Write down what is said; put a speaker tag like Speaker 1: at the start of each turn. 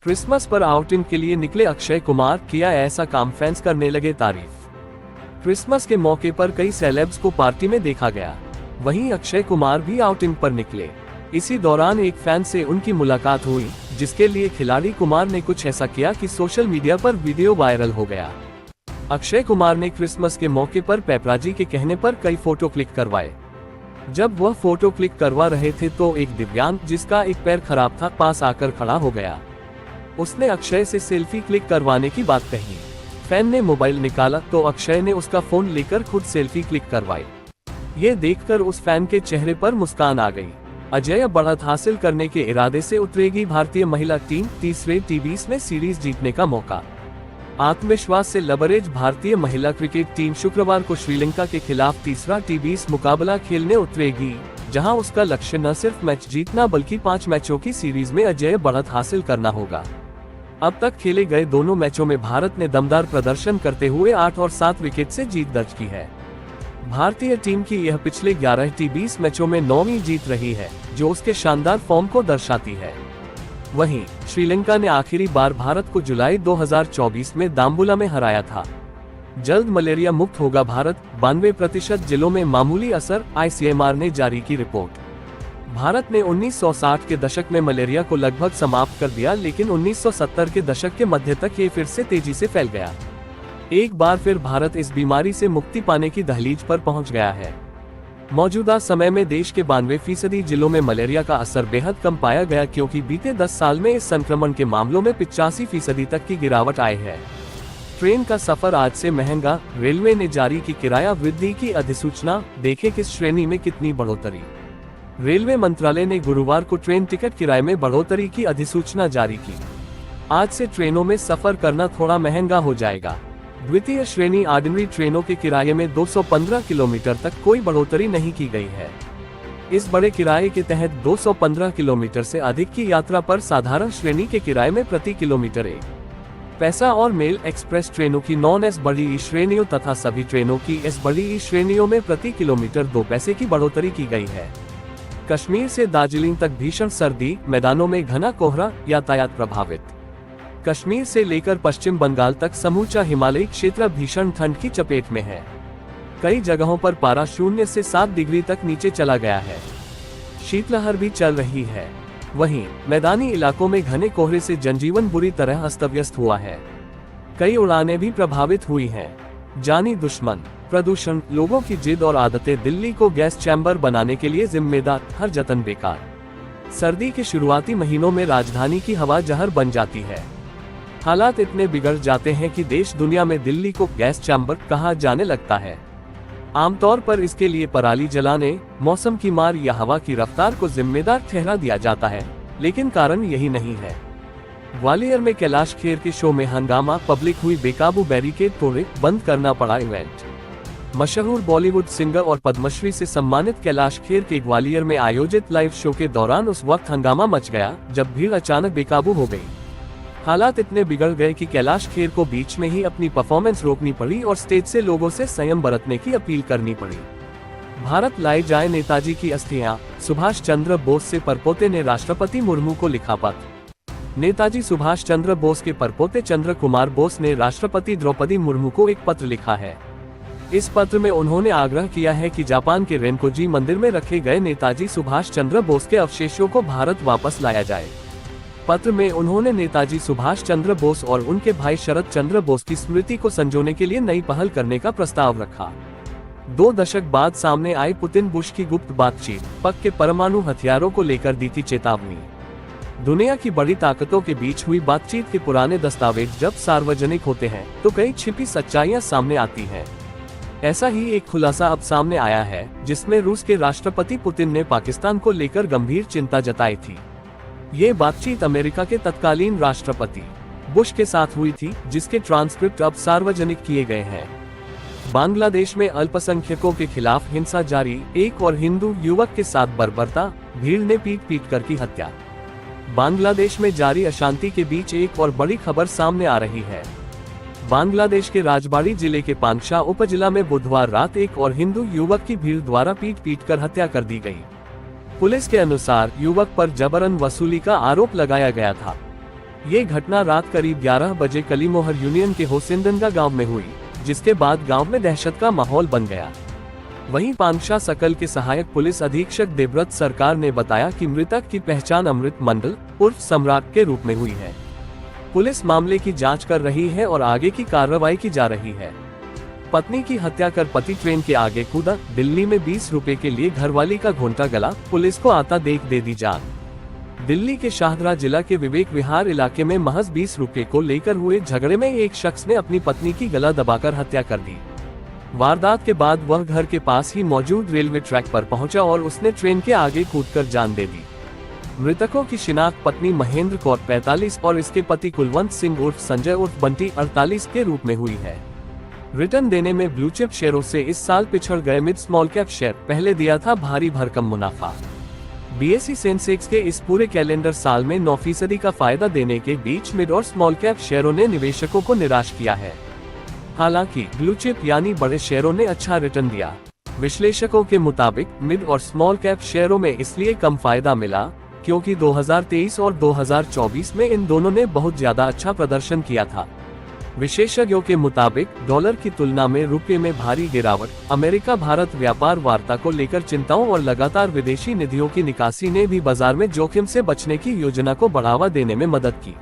Speaker 1: Christmas पर outing के लिए निकले अक्षय कुमार, किया ऐसा काम, फैंस करने लगे तारीफ। क्रिसमस के मौके पर कई सेलेब्स को पार्टी में देखा गया, वहीं अक्षय कुमार भी आउटिंग पर निकले। इसी दौरान एक फैन से उनकी मुलाकात हुई, जिसके लिए खिलाड़ी कुमार ने कुछ ऐसा किया कि सोशल मीडिया पर वीडियो वायरल हो गया। अक्षय कुमार ने क्रिसमस के मौके पर पेपराजी के कहने पर कई फोटो क्लिक करवाए। जब वह फोटो क्लिक करवा रहे थे तो एक दिव्यांग, जिसका एक पैर खराब था, पास आकर खड़ा हो गया। उसने अक्षय से सेल्फी क्लिक करवाने की बात कही। फैन ने मोबाइल निकाला तो अक्षय ने उसका फोन लेकर खुद सेल्फी क्लिक करवाई। ये देखकर उस फैन के चेहरे पर मुस्कान आ गई। अजेय बढ़त हासिल करने के इरादे से उतरेगी भारतीय महिला टीम, तीसरे T20 में सीरीज जीतने का मौका। आत्मविश्वास से लबरेज भारतीय महिला क्रिकेट टीम शुक्रवार को श्रीलंका के खिलाफ तीसरा T20 मुकाबला खेलने उतरेगी, जहां उसका लक्ष्य न सिर्फ मैच जीतना बल्कि 5 मैचों की सीरीज में अजेय बढ़त हासिल करना होगा। अब तक खेले गए दोनों मैचों में भारत ने दमदार प्रदर्शन करते हुए 8 और 7 विकेट से जीत दर्ज की है। भारतीय टीम की यह पिछले 11 T20 मैचों में 9वीं जीत रही है, जो उसके शानदार फॉर्म को दर्शाती है। वहीं श्रीलंका ने आखिरी बार भारत को जुलाई 2024 में दाम्बुला में हराया था। जल्द मलेरिया मुक्त होगा भारत, 92% जिलों में मामूली असर, ICMR ने जारी की रिपोर्ट। भारत ने 1960 के दशक में मलेरिया को लगभग समाप्त कर दिया, लेकिन 1970 के दशक के मध्य तक ये फिर से तेजी से फैल गया। एक बार फिर भारत इस बीमारी से मुक्ति पाने की दहलीज पर पहुंच गया है। मौजूदा समय में देश के 92% जिलों में मलेरिया का असर बेहद कम पाया गया, क्योंकि बीते 10 साल में इस संक्रमण के मामलों में 85% तक की गिरावट आई है। ट्रेन का सफर आज से महंगा, रेलवे ने जारी की किराया वृद्धि की अधिसूचना, देखें किस श्रेणी में कितनी बढ़ोतरी। रेलवे मंत्रालय ने गुरुवार को ट्रेन टिकट किराए में बढ़ोतरी की अधिसूचना जारी की। आज से ट्रेनों में सफर करना थोड़ा महंगा हो जाएगा। द्वितीय श्रेणी ऑर्डिनरी ट्रेनों के किराए में 215 किलोमीटर तक कोई बढ़ोतरी नहीं की गई है। इस बड़े किराए के तहत 215 किलोमीटर से अधिक की यात्रा पर साधारण श्रेणी के किराए में प्रति किलोमीटर 1 पैसा और मेल एक्सप्रेस ट्रेनों की नॉन-एस बड़ी ई श्रेणियों तथा सभी ट्रेनों की एस बड़ी ई श्रेणियों में प्रति किलोमीटर 2 पैसे की बढ़ोतरी की गई है। कश्मीर से दार्जिलिंग तक भीषण सर्दी, मैदानों में घना कोहरा, यातायात प्रभावित। कश्मीर से लेकर पश्चिम बंगाल तक समूचा हिमालयी क्षेत्र भीषण ठंड की चपेट में है। कई जगहों पर पारा 0 से 7 डिग्री तक नीचे चला गया है। शीतलहर भी चल रही है। वहीं मैदानी इलाकों में घने कोहरे से जनजीवन बुरी तरह अस्त व्यस्त हुआ है। कई उड़ानें भी प्रभावित हुई हैं। जानी दुश्मन प्रदूषण, लोगों की जिद और आदतें दिल्ली को गैस चैम्बर बनाने के लिए जिम्मेदार, हर जतन बेकार। सर्दी के शुरुआती महीनों में राजधानी की हवा जहर बन जाती है। हालात इतने बिगड़ जाते हैं कि देश दुनिया में दिल्ली को गैस चैम्बर कहा जाने लगता है। आमतौर पर इसके लिए पराली जलाने, मौसम की मार या हवा की रफ्तार को जिम्मेदार ठहरा दिया जाता है, लेकिन कारण यही नहीं है। ग्वालियर में कैलाश खेर के शो में हंगामा, पब्लिक हुई बेकाबू, बैरिकेड तोड़े, बंद करना पड़ा इवेंट। मशहूर बॉलीवुड सिंगर और पद्मश्री से सम्मानित कैलाश खेर के ग्वालियर में आयोजित लाइव शो के दौरान उस वक्त हंगामा मच गया जब भीड़ अचानक बेकाबू हो गई। हालात इतने बिगड़ गए कि कैलाश खेर को बीच में ही अपनी परफॉर्मेंस रोकनी पड़ी और स्टेज से लोगों से संयम बरतने की अपील करनी पड़ी। भारत लाई जाए नेताजी की अस्थियां, सुभाष चंद्र बोस से परपोते ने राष्ट्रपति मुर्मू को लिखा पत्र। नेताजी सुभाष चंद्र बोस के परपोते चंद्र कुमार बोस ने राष्ट्रपति द्रौपदी मुर्मू को एक पत्र लिखा है। इस पत्र में उन्होंने आग्रह किया है कि जापान के रेनकोजी मंदिर में रखे गए नेताजी सुभाष चंद्र बोस के अवशेषों को भारत वापस लाया जाए। पत्र में उन्होंने नेताजी सुभाष चंद्र बोस और उनके भाई शरद चंद्र बोस की स्मृति को संजोने के लिए नई पहल करने का प्रस्ताव रखा। 2 दशक बाद सामने आई पुतिन बुश की गुप्त बातचीत, पक के परमाणु हथियारों को लेकर दी थी चेतावनी। दुनिया की बड़ी ताकतों के बीच हुई बातचीत के पुराने दस्तावेज जब सार्वजनिक होते हैं तो कई छिपी सच्चाइयां सामने आती हैं। ऐसा ही एक खुलासा अब सामने आया है, जिसमें रूस के राष्ट्रपति पुतिन ने पाकिस्तान को लेकर गंभीर चिंता जताई थी। ये बातचीत अमेरिका के तत्कालीन राष्ट्रपति बुश के साथ हुई थी, जिसके ट्रांसक्रिप्ट अब सार्वजनिक किए गए हैं। बांग्लादेश में अल्पसंख्यकों के खिलाफ हिंसा जारी, एक और हिंदू युवक के साथ बर्बरता, भीड़ ने पीट कर की हत्या। बांग्लादेश में जारी अशांति के बीच एक और बड़ी खबर सामने आ रही है। बांग्लादेश के राजबाड़ी जिले के पांगशा उपजिला में बुधवार रात एक और हिंदू युवक की भीड़ द्वारा पीट कर हत्या कर दी गई। पुलिस के अनुसार युवक पर जबरन वसूली का आरोप लगाया गया था। ये घटना रात करीब 11 बजे कलीमोहर यूनियन के होसिंदनगा गांव में हुई, जिसके बाद गांव में दहशत का माहौल बन गया। वहीं पांशा सकल के सहायक पुलिस अधीक्षक देवव्रत सरकार ने बताया कि मृतक की पहचान अमृत मंडल उर्फ सम्राट के रूप में हुई है। पुलिस मामले की जांच कर रही है और आगे की कार्रवाई की जा रही है। पत्नी की हत्या कर पति ट्रेन के आगे कूदा, दिल्ली में 20 रुपए के लिए घरवाली का घोंटा गला, पुलिस को आता देख दे दी जान। दिल्ली के शाहदरा जिला के विवेक विहार इलाके में महज 20 रुपए को लेकर हुए झगड़े में एक शख्स ने अपनी पत्नी की गला दबाकर हत्या कर दी। वारदात के बाद वह घर के पास ही मौजूद रेलवे ट्रैक पर पहुंचा और उसने ट्रेन के आगे कूदकर जान दे दी। मृतकों की शिनाख्त पत्नी महेंद्र कौर 45 और इसके पति कुलवंत सिंह उर्फ संजय उर्फ बंटी 48 के रूप में हुई है। रिटर्न देने में ब्लू चिप शेयरों से इस साल पिछड़ गए मिड स्मॉल कैप शेयर पहले दिया था भारी भरकम मुनाफा। बीएसई सेंसेक्स के इस पूरे कैलेंडर साल में 9% का फायदा देने के बीच मिड और स्मॉल कैप शेयरों ने निवेशकों को निराश किया है। हालांकि ब्लू चिप यानी बड़े शेयरों ने अच्छा रिटर्न दिया। विश्लेषकों के मुताबिक मिड और स्मॉल कैप शेयरों में इसलिए कम फायदा मिला क्योंकि 2023 और 2024 में इन दोनों ने बहुत ज्यादा अच्छा प्रदर्शन किया था। विशेषज्ञों के मुताबिक डॉलर की तुलना में रुपये में भारी गिरावट, अमेरिका भारत व्यापार वार्ता को लेकर चिंताओं और लगातार विदेशी निधियों की निकासी ने भी बाजार में जोखिम से बचने की योजना को बढ़ावा देने में मदद की।